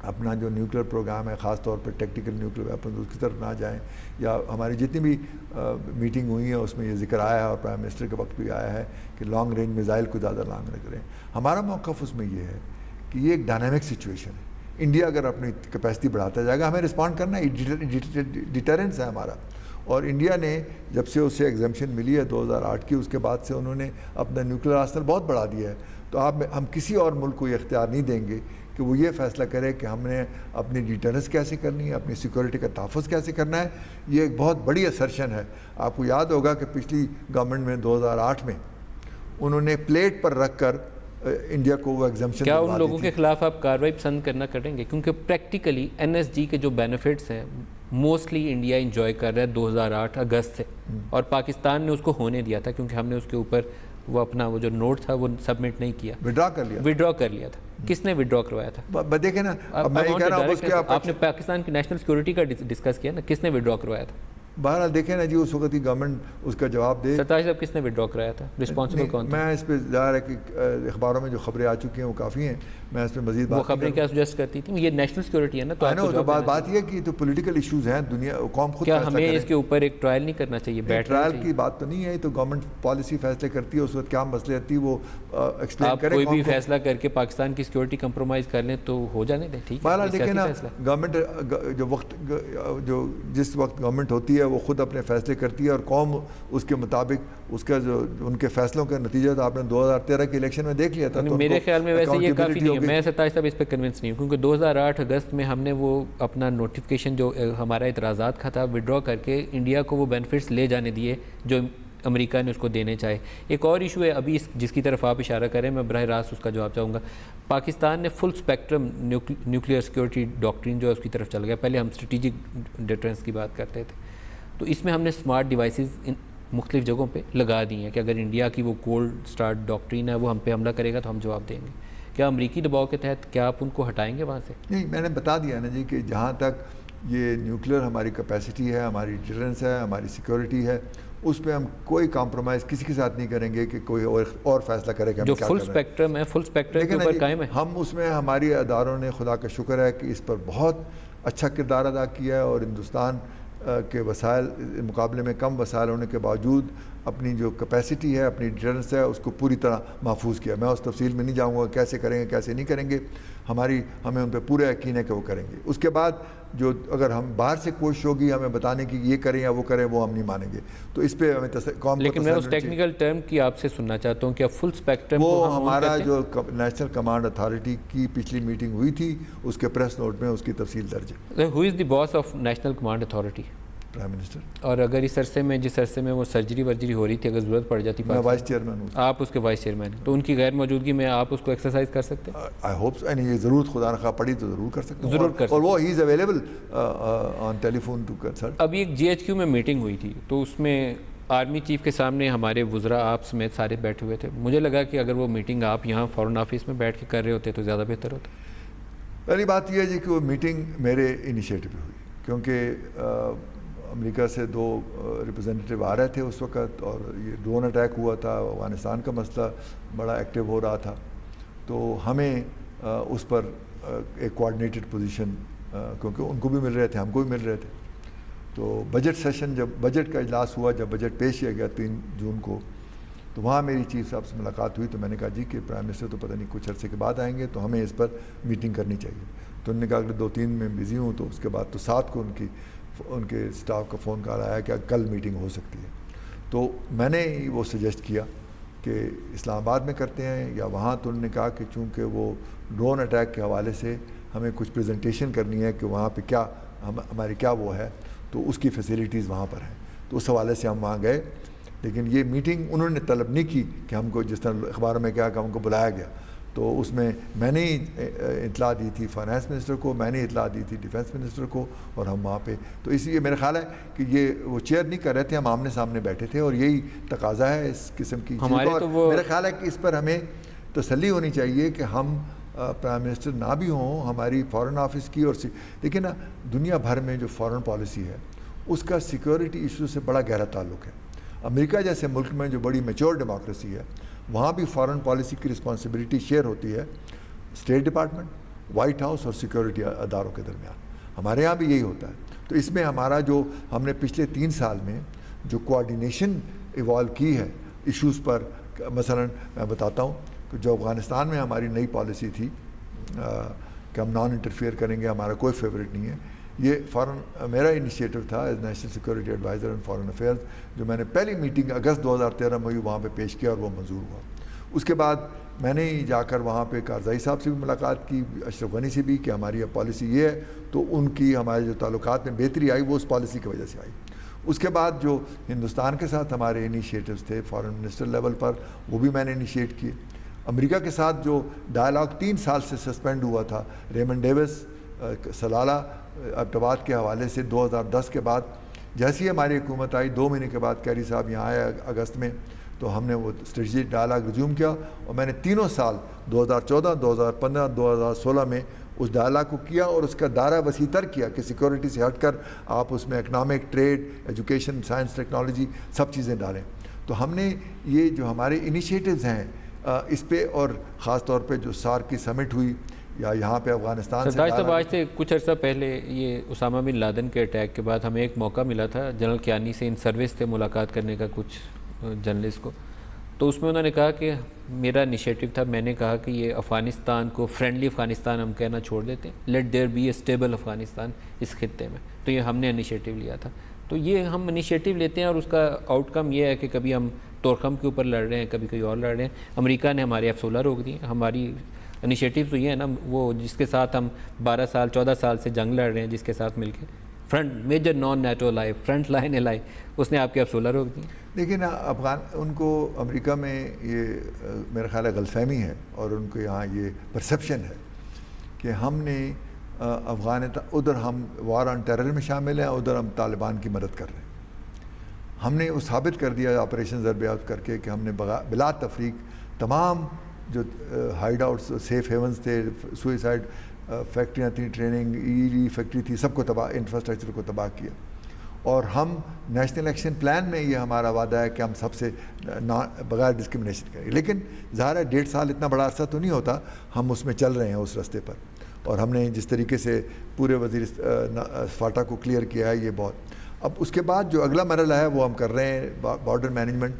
اپنا جو نیوکلیر پروگرام ہے, خاص طور پہ ٹیکٹیکل نیوکلیر ویپنز, اس کی طرف نہ جائیں. یا ہماری جتنی بھی میٹنگ ہوئی ہیں اس میں یہ ذکر آیا ہے اور پرائم منسٹر کے وقت بھی آیا ہے کہ لانگ رینج میزائل کو زیادہ لانگ نہ کریں. ہمارا موقف اس میں یہ ہے کہ یہ ایک ڈائنامک سچویشن ہے. انڈیا اگر اپنی کیپیسٹی بڑھاتا جائے گا, ہمیں رسپونڈ کرنا ہے, ڈیٹرنس ہے ہمارا. اور انڈیا نے جب سے اسے ایگزمپشن ملی ہے 2008 کی, اس کے بعد سے انہوں نے اپنا نیوکلیر آرسنل بہت بڑھا دیا ہے. تو ہم کسی اور ملک کو یہ اختیار نہیں دیں گے کہ وہ یہ فیصلہ کرے کہ ہم نے اپنی ڈیٹرنس کیسے کرنی ہے, اپنی سیکورٹی کا تحفظ کیسے کرنا ہے. یہ ایک بہت بڑی اسرشن ہے. آپ کو یاد ہوگا کہ پچھلی گورنمنٹ میں 2008 میں انہوں نے پلیٹ پر رکھ کر انڈیا کو وہ ایگزمپشن. کیا ان لوگوں کے خلاف آپ کارروائی پسند کرنا کریں گے؟ کیونکہ پریکٹیکلی NSG کے جو بینیفٹس ہیں موسٹلی انڈیا انجوائے کر رہا ہے 2008 اگست سے, اور پاکستان نے اس کو ہونے دیا تھا کیونکہ ہم نے اس کے اوپر وہ اپنا وہ جو نوٹ تھا وہ سبمٹ نہیں کیا, وڈرا کر لیا تھا. کس نے وڈرا کروایا تھا؟ دیکھیں نا, میں یہ کہہ رہا ہوں آپ نے پاکستان کی نیشنل سیکورٹی کا ڈسکس کیا نا, کس نے وڈرا کروایا تھا؟ بہرحال دیکھیں نا جی, اس وقت کی گورنمنٹ اس کا جواب دے. ستاش صاحب کس نے وڈرا کرایا تھا؟ رسپانسبل کون تھا؟ میں اس پہ ظاہر ہے کہ اخباروں میں جو خبریں آ چکی ہیں وہ کافی ہیں, میں اس پہ مزید وہ خبریں کیا سجیسٹ کرتی تھیں؟ یہ نیشنل سیکورٹی ہے نا, تو بات یہ کہ تو پولیٹیکل ایشوز ہیں, دنیا قوم خود کیا ہمیں اس کے اوپر ایک ٹرائل نہیں کرنا چاہیے؟ ٹرائل کی بات تو نہیں ہے, تو گورنمنٹ پالیسی فیصلے کرتی ہے, اس وقت کیا مسئلے آتی ہے وہ ایکسپلین کریں. آپ کوئی بھی فیصلہ کر کے پاکستان کی سیکورٹی کمپرومائز کر لیں تو ہو جانے دیں, ٹھیک ہے. بہرحال دیکھیں نا, گورنمنٹ جس وقت گورنمنٹ ہوتی ہے وہ خود اپنے فیصلے کرتی ہے اور قوم اس کے مطابق اس کا جو ان کے فیصلوں کا نتیجہ تو آپ نے 2013 کے الیکشن میں دیکھ لیا تھا. میرے خیال میں ویسے یہ کافی نہیں ہے. میں ستاش صاحب اس پہ کنونس نہیں ہوں, کیونکہ 2008 اگست میں ہم نے وہ اپنا نوٹیفیکیشن جو ہمارا اعتراضات کا تھا وڈرا کر کے انڈیا کو وہ بینیفٹس لے جانے دیے جو امریکہ نے اس کو دینے چاہے. ایک اور ایشو ہے ابھی جس کی طرف آپ اشارہ کریں, میں براہ راست اس کا جواب چاہوں گا. پاکستان نے فل اسپیکٹرم نیوکلیئر سیکورٹی ڈاکٹرین جو ہے اس کی طرف چل گیا. پہلے ہم اسٹریٹجک ڈیٹرنس کی بات کرتے تھے, تو اس میں ہم نے اسمارٹ ڈیوائسز مختلف جگہوں پہ لگا دی ہیں کہ اگر انڈیا کی وہ کولڈ سٹارٹ ڈاکٹرین ہے وہ ہم پہ حملہ کرے گا تو ہم جواب دیں گے. کیا امریکی دباؤ کے تحت کیا آپ ان کو ہٹائیں گے وہاں سے؟ نہیں, میں نے بتا دیا نا جی کہ جہاں تک یہ نیوکلیئر ہماری کیپیسٹی ہے, ہماری ڈیٹرنس ہے, ہماری سیکورٹی ہے, اس پہ ہم کوئی کمپرومائز کسی کے ساتھ نہیں کریں گے کہ کوئی اور فیصلہ کرے کہ ہم کیا فل اسپیکٹرم ہے, فل اسپیکٹرم کے اوپر قائم ہے. ہم اس میں ہماری اداروں نے خدا کا شکر ہے کہ اس پر بہت اچھا کردار ادا کیا ہے, اور ہندوستان کے وسائل مقابلے میں کم وسائل ہونے کے باوجود اپنی جو کیپیسٹی ہے, اپنی ڈیٹرنس ہے, اس کو پوری طرح محفوظ کیا. میں اس تفصیل میں نہیں جاؤں گا کیسے کریں گے کیسے نہیں کریں گے, ہمیں ان پہ پورا یقین ہے کہ وہ کریں گے. اس کے بعد جو اگر ہم باہر سے کوشش ہوگی ہمیں بتانے کی یہ کریں یا وہ کریں, وہ ہم نہیں مانیں گے. تو اس پہ ہمیں قوم. لیکن میں اس ٹیکنیکل ٹرم کی آپ سے سننا چاہتا ہوں کہ فل اسپیکٹرم وہ ہمارا جو نیشنل کمانڈ اتھارٹی کی پچھلی میٹنگ ہوئی تھی اس کے پریس نوٹ میں اس کی تفصیل درج ہے. Who is the boss of National Command Authority? Prime minister. اور اگر اس عرصے میں جس عرصے میں وہ سرجری ورجری ہو رہی تھی اگر ضرورت پڑ جاتی, میں وائس چیئرمین ہوں, آپ اس کے وائس چیئرمین ہیں, تو ان کی غیر موجودگی میں آپ اس کو ایکسرسائز کر سکتے ہیں؟ آئی ہوپ سو, یہ ضرورت خدا نخواہ پڑی تو ضرور کر سکتے ہیں, ضرور کر سکتے ہیں. اور وہ he is available on telephone to consult. ابھی ایک GHQ میں میٹنگ ہوئی تھی تو اس میں آرمی چیف کے سامنے ہمارے وزراء آپ سمیت سارے بیٹھے ہوئے تھے. مجھے لگا کہ اگر وہ میٹنگ آپ یہاں فارن آفس میں بیٹھ کے کر رہے ہوتے تو زیادہ بہتر ہوتا. پہلی بات یہ ہے جی کہ وہ میٹنگ میرے انیشیٹو پہ ہوئی, کیونکہ امریکہ سے 2 ریپرزینٹیو آ رہے تھے اس وقت, اور یہ ڈرون اٹیک ہوا تھا, افغانستان کا مسئلہ بڑا ایکٹیو ہو رہا تھا, تو ہمیں اس پر ایک کوآرڈینیٹڈ پوزیشن، کیونکہ ان کو بھی مل رہے تھے، ہم کو بھی مل رہے تھے. تو بجٹ سیشن، جب بجٹ کا اجلاس ہوا، جب بجٹ پیش کیا گیا 3 جون کو، تو وہاں میری چیف صاحب سے ملاقات ہوئی. تو میں نے کہا جی کہ پرائم منسٹر تو پتہ نہیں کچھ عرصے کے بعد آئیں گے، تو ہمیں اس پر میٹنگ کرنی چاہیے. تو انہوں نے کہا اگر 2-3 میں بزی ہوں. تو اس کے بعد تو 7 کو ان کے اسٹاف کا فون کال آیا کہ کل میٹنگ ہو سکتی ہے. تو میں نے وہ سجیسٹ کیا کہ اسلام آباد میں کرتے ہیں یا وہاں. تو انہوں نے کہا کہ چونکہ وہ ڈرون اٹیک کے حوالے سے ہمیں کچھ پریزنٹیشن کرنی ہے کہ وہاں پہ کیا ہماری کیا وہ ہے، تو اس کی فیسیلیٹیز وہاں پر ہیں. تو اس حوالے سے ہم وہاں گئے. لیکن یہ میٹنگ انہوں نے طلب نہیں کی کہ ہم کو، جس طرح اخباروں میں کیا کہ ہم کو بلایا گیا. تو اس میں نے اطلاع دی تھی فائنانس منسٹر کو، میں نے اطلاع دی تھی ڈیفینس منسٹر کو، اور ہم وہاں پہ. تو اس لیے میرا خیال ہے کہ یہ وہ چیئر نہیں کر رہے تھے، ہم آمنے سامنے بیٹھے تھے، اور یہی تقاضا ہے اس قسم کی چیز کا. میرا خیال ہے کہ اس پر ہمیں تسلی ہونی چاہیے کہ ہم پرائم منسٹر نہ بھی ہوں، ہماری فارن آفس کی. اور دیکھیں نا، دنیا بھر میں جو فارن پالیسی ہے اس کا سیکورٹی ایشو سے بڑا گہرا تعلق ہے. امریکہ جیسے ملک میں جو بڑی میچور ڈیموکریسی ہے، وہاں بھی فارن پالیسی کی رسپانسبلٹی شیئر ہوتی ہے اسٹیٹ ڈپارٹمنٹ، وائٹ ہاؤس اور سیکورٹی اداروں کے درمیان. ہمارے یہاں بھی یہی ہوتا ہے. تو اس میں ہمارا جو ہم نے پچھلے 3 سال میں جو کوآرڈینیشن ایوالو کی ہے ایشوز پر، مثلا میں بتاتا ہوں کہ جو افغانستان میں ہماری نئی پالیسی تھی کہ ہم نان انٹرفیئر کریں گے، ہمارا کوئی فیوریٹ نہیں ہے. یہ میرا انیشیٹو تھا as national security adviser and foreign affairs, جو میں نے پہلی میٹنگ اگست 2013 میں وہاں پہ پیش کیا اور وہ منظور ہوا. اس کے بعد میں نے جا کر وہاں پہ کارزائی صاحب سے بھی ملاقات کی، اشرف غنی سے بھی، کہ ہماری اب پالیسی یہ ہے. تو ان کی ہمارے جو تعلقات میں بہتری آئی وہ اس پالیسی کی وجہ سے آئی. اس کے بعد جو ہندوستان کے ساتھ ہمارے انیشیٹوز تھے فارن منسٹر لیول پر، وہ بھی میں نے انیشیٹ کیے. امریکہ کے ساتھ جو ڈائلاگ 3 سال سے سسپینڈ ہوا تھا، ریمنڈ ڈیوس سلالہ ابٹباد کے حوالے سے 2010 کے بعد، جیسی ہماری حکومت آئی 2 مہینے کے بعد کیری صاحب یہاں آئے اگست میں، تو ہم نے وہ اسٹریٹجک ڈائلاگ ریزیوم کیا. اور میں نے 3 سال 2014، 2015، 2016 میں اس ڈائلاگ کو کیا، اور اس کا دائرہ وسیع تر کیا کہ سیکورٹی سے ہٹ کر آپ اس میں economic, trade, education, science, technology سب چیزیں ڈالیں. تو ہم نے یہ جو ہمارے انیشیٹوز ہیں اس پہ، اور خاص طور پہ جو سارک کی سمٹ ہوئی یا یہاں پہ افغانستان سے، آج سے کچھ عرصہ پہلے یہ اسامہ بن لادن کے اٹیک کے بعد ہمیں ایک موقع ملا تھا، جنرل کیانی سے ان سروس تھے ملاقات کرنے کا کچھ جرنلسٹ کو. تو اس میں انہوں نے کہا کہ میرا انیشیٹو تھا، میں نے کہا کہ یہ افغانستان کو فرینڈلی افغانستان ہم کہنا چھوڑ دیتے ہیں، let there be a stable Afghanistan اس خطے میں. تو یہ ہم نے انیشیٹو لیا تھا. تو یہ ہم انیشیٹو لیتے ہیں اور اس کا آؤٹ کم یہ ہے کہ کبھی ہم تورخم کے اوپر لڑ رہے ہیں، کبھی کوئی اور لڑ رہے ہیں. امریکہ نے ہمارے F-16 روک دی. ہماری انیشیٹو تو یہ ہے نا، وہ جس کے ساتھ ہم 12 سال 14 سال سے جنگ لڑ رہے ہیں، جس کے ساتھ مل کے front major non NATO ally, front line ally, اس نے آپ کے F-16 روک دی. لیکن ان کو امریکہ میں یہ میرا خیال ہے غلط فہمی ہے، اور ان کو یہاں یہ پرسیپشن ہے کہ ہم نے ادھر ہم وار آن ٹیرر میں شامل ہیں، ادھر ہم طالبان کی مدد کر رہے ہیں. ہم نے وہ ثابت کر دیا آپریشن ضربیات کر کے کہ ہم نے بلا تفریق تمام جو ہائیڈ آؤٹس، سیف ہیونز تھے، سوئسائڈ فیکٹریاں تھیں، ٹریننگ فیکٹری تھی، سب کو تباہ، انفراسٹرکچر کو تباہ کیا. اور ہم نیشنل ایکشن پلان میں یہ ہمارا وعدہ ہے کہ ہم سب سے بغیر ڈسکرمنیشن کریں. لیکن ظاہر ہے 1.5 سال اتنا بڑا عرصہ تو نہیں ہوتا، ہم اس میں چل رہے ہیں اس راستے پر. اور ہم نے جس طریقے سے پورے وزیر فاٹا کو کلیئر کیا ہے، یہ بہت. اب اس کے بعد جو اگلا مرحلہ ہے وہ ہم کر رہے ہیں بارڈر مینجمنٹ.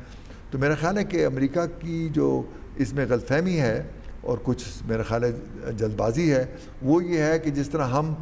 تو میرا خیال ہے کہ امریکہ کی جو اس میں غلط فہمی ہے اور کچھ میرا خیال ہے جلد بازی ہے، وہ یہ ہے کہ جس طرح ہم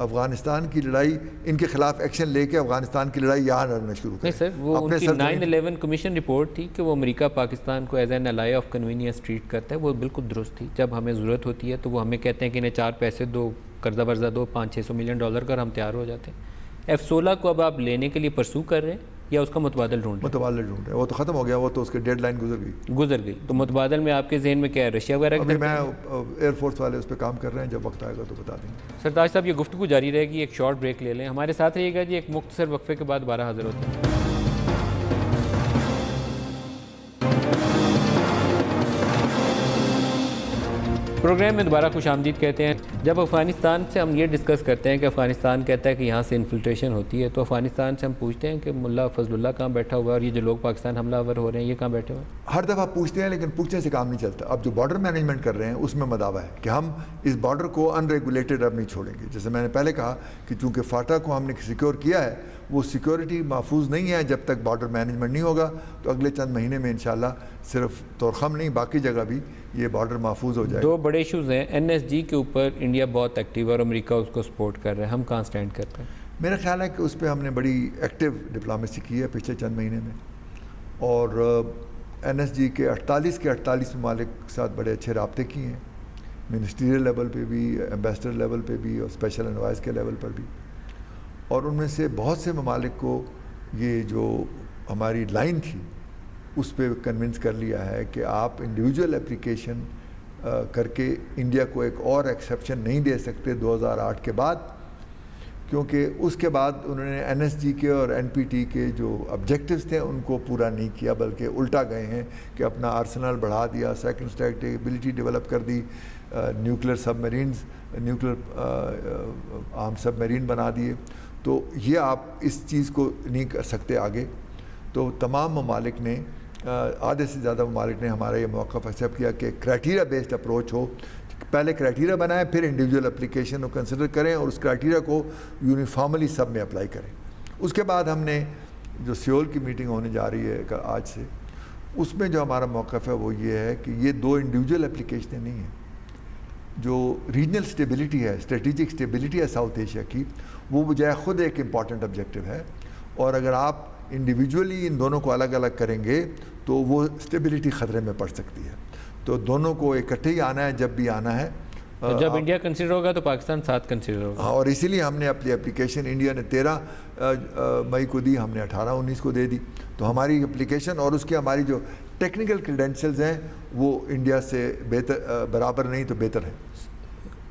افغانستان کی لڑائی ان کے خلاف ایکشن لے کے افغانستان کی لڑائی یہاں لڑنا شروع کریں. نہیں سر، وہ ان کی 9/11 کمیشن رپورٹ تھی کہ وہ امریکہ پاکستان کو as an ally of convenience treat کرتا ہے، وہ بالکل درست تھی. جب ہمیں ضرورت ہوتی ہے تو وہ ہمیں کہتے ہیں کہ انہیں 4 پیسے دو، قرضہ ورزہ دو، $500-600 ملین کر ہم تیار ہو جاتے ہیں. F-16 کو اب آپ لینے کے لیے پرسو کر رہے ہیں یا اس کا متبادل ڈھونڈ رہے ہیں؟ متبادل ڈھونڈ رہے ہیں. وہ تو ختم ہو گیا، وہ تو اس کے ڈیڈ لائن گزر گئی. تو متبادل میں آپ کے ذہن میں کیا ہے؟ رشیا وغیرہ ابھی میں ایئر فورس والے اس پہ کام کر رہے ہیں، جب وقت آئے گا تو بتا دیں گے. سرتاج صاحب، یہ گفتگو جاری رہے گی، ایک شارٹ بریک لے لیں. ہمارے ساتھ رہیے گا جی، ایک مختصر وقفے کے بعد 12 حاضر ہوتے ہیں. پروگرام میں دوبارہ خوش آمدید کہتے ہیں. جب افغانستان سے ہم یہ ڈسکس کرتے ہیں کہ افغانستان کہتا ہے کہ یہاں سے انفلٹریشن ہوتی ہے، تو افغانستان سے ہم پوچھتے ہیں کہ ملا فضل اللہ کہاں بیٹھا ہوا ہے اور یہ جو لوگ پاکستان حملہ آور ہو رہے ہیں یہ کہاں بیٹھے ہوئے ہیں؟ ہر دفعہ پوچھتے ہیں لیکن پوچھنے سے کام نہیں چلتا. اب جو بارڈر مینجمنٹ کر رہے ہیں اس میں مداوع ہے کہ ہم اس بارڈر کو ان ریگولیٹڈ اب نہیں چھوڑیں گے. جیسے میں نے پہلے کہا کہ چونکہ فاٹا کو ہم نے سیکیور کیا ہے، وہ سیکیورٹی محفوظ نہیں ہے جب تک بارڈر مینجمنٹ نہیں ہوگا. تو اگلے چند مہینے میں انشاءاللہ صرف تورخم نہیں باقی جگہ بھی یہ بارڈر محفوظ ہو جائے گا. دو بڑے ایشوز ہیں. این ایس جی کے اوپر انڈیا بہت ایکٹیو ہے اور امریکہ اس کو سپورٹ کر رہا ہے، ہم کہاں سٹینڈ کرتے ہیں؟ میرا خیال ہے کہ اس پہ ہم نے بڑی ایکٹیو ڈپلومیسی کی ہے پچھلے چند مہینے میں، اور این ایس جی کے 48 ممالک کے ساتھ بڑے اچھے رابطے کیے ہیں، منسٹریل لیول پہ بھی، ایمبیسڈر لیول پہ بھی، اور اسپیشل انوائز کے لیول پر بھی. اور ان میں سے بہت سے ممالک کو یہ جو ہماری لائن تھی اس پہ کنونس کر لیا ہے کہ آپ انڈیویجول اپلیکیشن کر کے انڈیا کو ایک اور ایکسیپشن نہیں دے سکتے 2008 کے بعد، کیونکہ اس کے بعد انہوں نے این ایس جی کے اور این پی ٹی کے جو آبجیکٹیوز تھے ان کو پورا نہیں کیا، بلکہ الٹا گئے ہیں کہ اپنا آرسنل بڑھا دیا، سیکنڈ اسٹیک ایبلٹی ڈیولپ کر دی، نیوکلیر سب مرینز، نیوکلیر آرم سب مرین بنا دیے. تو یہ آپ اس چیز کو نہیں کر سکتے آگے. تو تمام ممالک نے، آدھے سے زیادہ ممالک نے ہمارا یہ موقف ایکسیپٹ کیا کہ کرائٹیریا بیسڈ اپروچ ہو. پہلے کرائٹیریا بنائیں، پھر انڈیویجول اپلیکیشن کو کنسیڈر کریں اور اس کرائٹیریا کو یونیفارملی سب میں اپلائی کریں. اس کے بعد ہم نے جو سیول کی میٹنگ ہونے جا رہی ہے آج سے، اس میں جو ہمارا موقف ہے وہ یہ ہے کہ یہ دو انڈیویجول اپلیکیشنیں نہیں ہیں. جو ریجنل سٹیبلٹی ہے، اسٹریٹجک سٹیبلٹی ہے ساؤتھ ایشیا کی، وہ بجائے خود ایک امپورٹنٹ آبجیکٹیو ہے. اور اگر آپ انڈیویجولی ان دونوں کو الگ الگ کریں گے تو وہ اسٹیبلٹی خطرے میں پڑ سکتی ہے. تو دونوں کو اکٹھے ہی آنا ہے جب بھی آنا ہے. جب انڈیا کنسیڈر ہوگا تو پاکستان ساتھ کنسیڈر ہوگا. اور اسی لیے ہم نے اپنی اپلیکیشن انڈیا نے 13 مئی کو دی، ہم نے 18-19 کو دے دی. تو ہماری اپلیکیشن اور اس کی ہماری جو ٹیکنیکل کریڈینشلز ہیں وہ انڈیا سے بہتر، برابر نہیں تو بہتر ہیں.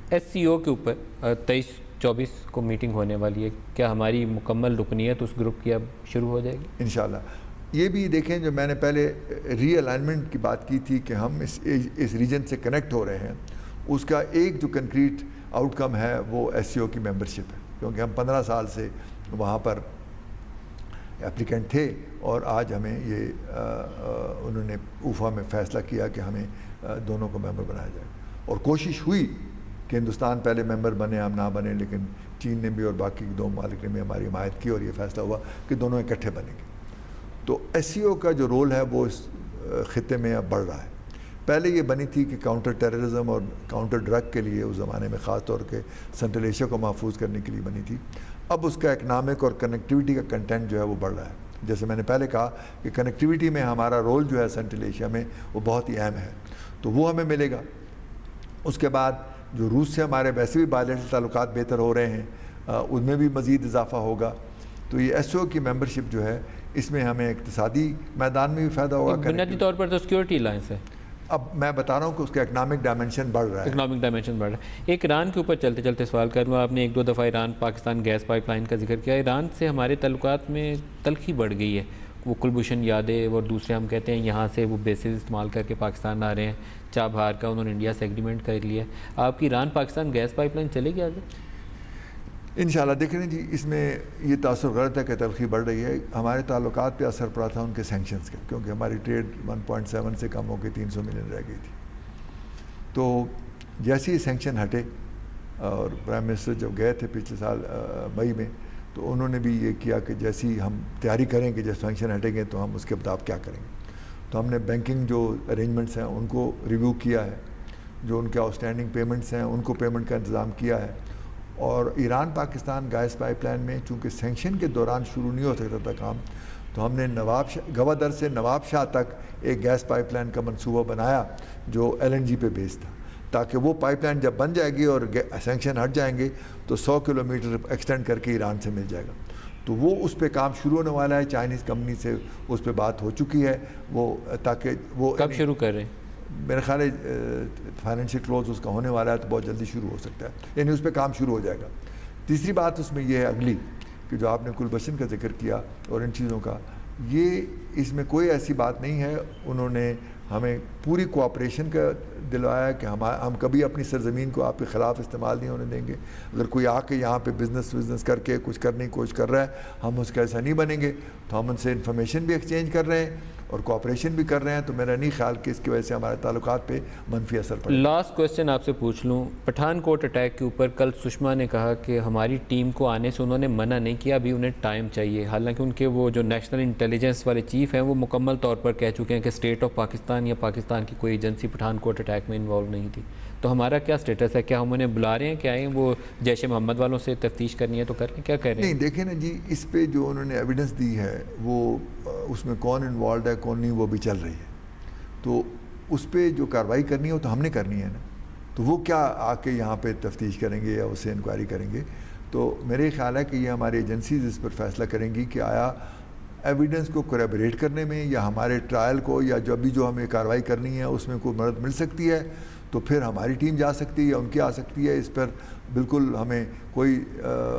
ایس سی او کے اوپر 23-24 کو میٹنگ ہونے والی ہے، کیا ہماری مکمل رکنیت اس گروپ کی اب شروع ہو جائے گی؟ انشاءاللہ. یہ بھی دیکھیں، جو میں نے پہلے ری الائنمنٹ کی بات کی تھی کہ ہم اس ریجن سے کنیکٹ ہو رہے ہیں، اس کا ایک جو کنکریٹ آؤٹ کم ہے وہ ایس سی او کی ممبرشپ ہے، کیونکہ ہم 15 سال سے وہاں پر اپلیکنٹ تھے اور آج ہمیں یہ انہوں نے اوفا میں فیصلہ کیا کہ ہمیں دونوں کو ممبر بنایا جائے. اور کوشش ہوئی کہ ہندوستان پہلے ممبر بنے، ہم نہ بنے، لیکن چین نے بھی اور باقی 2 ممالک نے بھی ہماری حمایت کی اور یہ فیصلہ ہوا کہ دونوں اکٹھے بنیں گے. تو ایس سی او کا جو رول ہے وہ اس خطے میں اب بڑھ رہا ہے. پہلے یہ بنی تھی کہ کاؤنٹر ٹیررزم اور کاؤنٹر ڈرگ کے لیے، اس زمانے میں خاص طور کے سنٹرل ایشیا کو محفوظ کرنے کے لیے بنی تھی. اب اس کا اکنامک اور کنیکٹیوٹی کا کنٹینٹ جو ہے وہ بڑھ رہا ہے. جیسے میں نے پہلے کہا کہ کنیکٹیوٹی میں ہمارا رول جو ہے سنٹرل ایشیا میں وہ بہت ہی اہم ہے، تو وہ ہمیں ملے گا. اس کے بعد جو روس سے ہمارے ویسے بھی بائیلیٹرل تعلقات بہتر ہو رہے ہیں، ان میں بھی مزید اضافہ ہوگا. تو یہ ایس او کی ممبرشپ جو ہے اس میں ہمیں اقتصادی میدان میں بھی فائدہ ہوگا. بنیادی طور پر تو سیکیورٹی الائنس ہے. اب میں بتا رہا ہوں کہ اس کا اکنامک ڈائمنشن بڑھ رہا ہے. اکنامک ڈائمنشن بڑھ رہا ہے. ایک ایران کے اوپر چلتے چلتے سوال کروں، آپ نے 1-2 دفعہ Iran Pakistan gas pipeline کا ذکر کیا. ایران سے ہمارے تعلقات میں تلخی بڑھ گئی ہے. وہ کلبھوشن یادیو اور دوسرے ہم کہتے ہیں یہاں سے وہ بیسز استعمال کر کے پاکستان آ رہے ہیں. چابہار کا انہوں نے انڈیا سے ایگریمنٹ کر لیا. آپ کی Iran Pakistan gas pipeline چلے گی آگے؟ انشاءاللہ. دیکھ رہے ہیں جی، اس میں یہ تاثر غلط ہے کہ تلخی بڑھ رہی ہے. ہمارے تعلقات پہ اثر پڑا تھا ان کے سینکشنز کا، کیونکہ ہماری ٹریڈ 1.7 سے کم ہو کے 300 ملین رہ گئی تھی. تو جیسے ہی سینکشن ہٹے، اور پرائم منسٹر جب گئے تھے پچھلے سال مئی میں، تو انہوں نے بھی یہ کیا کہ جیسی ہم تیاری کریں کہ جب سینکشن ہٹیں گے تو ہم اس کے مطابق کیا کریں گے. تو ہم نے بینکنگ جو ارینجمنٹس ہیں ان کو ریویو کیا ہے، جو ان کے آؤٹ اسٹینڈنگ پیمنٹس ہیں ان کو پیمنٹ کا انتظام کیا ہے. اور Iran Pakistan gas pipeline میں چونکہ سینکشن کے دوران شروع نہیں ہو سکتا تھا کام، تو ہم نے گوادر سے نواب شاہ تک ایک گیس پائپ لائن کا منصوبہ بنایا جو ایل این جی پہ بیس تھا، تاکہ وہ پائپ لائن جب بن جائے گی اور سینکشن ہٹ جائیں گے تو 100 کلومیٹر ایکسٹینڈ کر کے ایران سے مل جائے گا. تو وہ اس پہ کام شروع ہونے والا ہے. چائنیز کمپنی سے اس پہ بات ہو چکی ہے، وہ تاکہ وہ کب شروع کر رہے ہیں؟ میرے خیال ہے فائنینشیل کلوز اس کا ہونے والا ہے، تو بہت جلدی شروع ہو سکتا ہے، یعنی اس پہ کام شروع ہو جائے گا. تیسری بات اس میں یہ ہے اگلی کہ جو آپ نے کلبھوشن کا ذکر کیا اور ان چیزوں کا، یہ اس میں کوئی ایسی بات نہیں ہے. انہوں نے ہمیں پوری کوآپریشن کا دلوایا کہ ہم کبھی اپنی سرزمین کو آپ کے خلاف استعمال نہیں ہونے دیں گے. اگر کوئی آ کے یہاں پہ بزنس کر کے کچھ کرنے کی کوشش کر رہا ہے, ہم اس کا ایسا نہیں بنیں گے. تو ہم ان سے انفارمیشن بھی ایکسچینج کر رہے ہیں اور کوآپریشن بھی کر رہے ہیں. تو میرا نہیں خیال کہ اس کی وجہ سے ہمارے تعلقات پہ منفی اثر پڑے. لاسٹ کوسچن آپ سے پوچھ لوں, پٹھان کوٹ اٹیک کے اوپر کل سشما نے کہا کہ ہماری ٹیم کو آنے سے انہوں نے منع نہیں کیا, ابھی انہیں ٹائم چاہیے. حالانکہ ان کے وہ جو نیشنل انٹیلیجنس والے چیف ہیں وہ مکمل طور پر کہہ چکے ہیں کہ اسٹیٹ آف پاکستان یا پاکستان کی کوئی ایجنسی پٹھان کوٹ اٹیک میں انوالو نہیں تھی. تو ہمارا کیا سٹیٹس ہے؟ کیا ہم انہیں بلا رہے ہیں کہ آئیں وہ جیش محمد والوں سے تفتیش کرنی ہے تو کریں, کیا کہہ رہے ہیں؟ نہیں دیکھیں نا جی, اس پہ جو انہوں نے ایویڈنس دی ہے وہ اس میں کون انوالوڈ ہے کون نہیں وہ بھی چل رہی ہے. تو اس پہ جو کارروائی کرنی ہے وہ تو ہم نے کرنی ہے نا. تو وہ کیا آ کے یہاں پہ تفتیش کریں گے یا اسے انکوائری کریں گے؟ تو میرے خیال ہے کہ یہ ہماری ایجنسیز اس پر فیصلہ کریں گی کہ آیا ایویڈنس کو کوریبوریٹ کرنے میں یا ہمارے ٹرائل کو یا جو ابھی جو ہمیں کارروائی کرنی ہے اس میں کوئی مدد مل سکتی ہے تو پھر ہماری ٹیم جا سکتی ہے یا ان کی آ سکتی ہے. اس پر بالکل ہمیں کوئی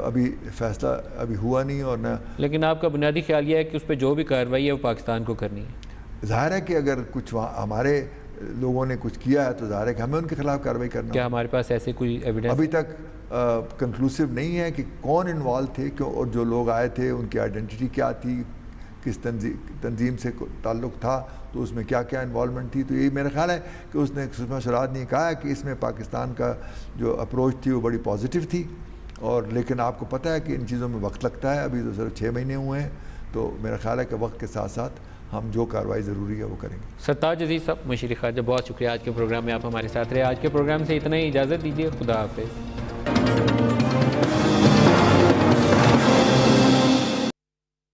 ابھی فیصلہ ابھی ہوا نہیں اور نہ. لیکن آپ کا بنیادی خیال یہ ہے کہ اس پہ جو بھی کارروائی ہے وہ پاکستان کو کرنی ہے؟ ظاہر ہے کہ اگر کچھ ہمارے لوگوں نے کچھ کیا ہے تو ظاہر ہے کہ ہمیں ان کے خلاف کارروائی کرنا. کیا ہمارے پاس ایسے کوئی ایویڈنس ابھی تک کنکلوسیو نہیں ہے کہ کون انوالو تھے اور جو لوگ آئے تھے ان کی آئیڈینٹی کیا تھی, کس تنظیم سے تعلق تھا, تو اس میں کیا کیا انوالومنٹ تھی. تو یہ میرا خیال ہے کہ اس نے سشما سوراج نے کہا ہے کہ اس میں پاکستان کا جو اپروچ تھی وہ بڑی پازیٹیو تھی. اور لیکن آپ کو پتہ ہے کہ ان چیزوں میں وقت لگتا ہے, ابھی تو صرف 6 مہینے ہوئے ہیں. تو میرا خیال ہے کہ وقت کے ساتھ ساتھ ہم جو کارروائی ضروری ہے وہ کریں گے. سرتاج عزیز صاحب, مشیر خارجہ, بہت شکریہ, آج کے پروگرام میں آپ ہمارے ساتھ رہے. آج کے پروگرام سے اتنا ہی, اجازت دیجیے, خدا حافظ.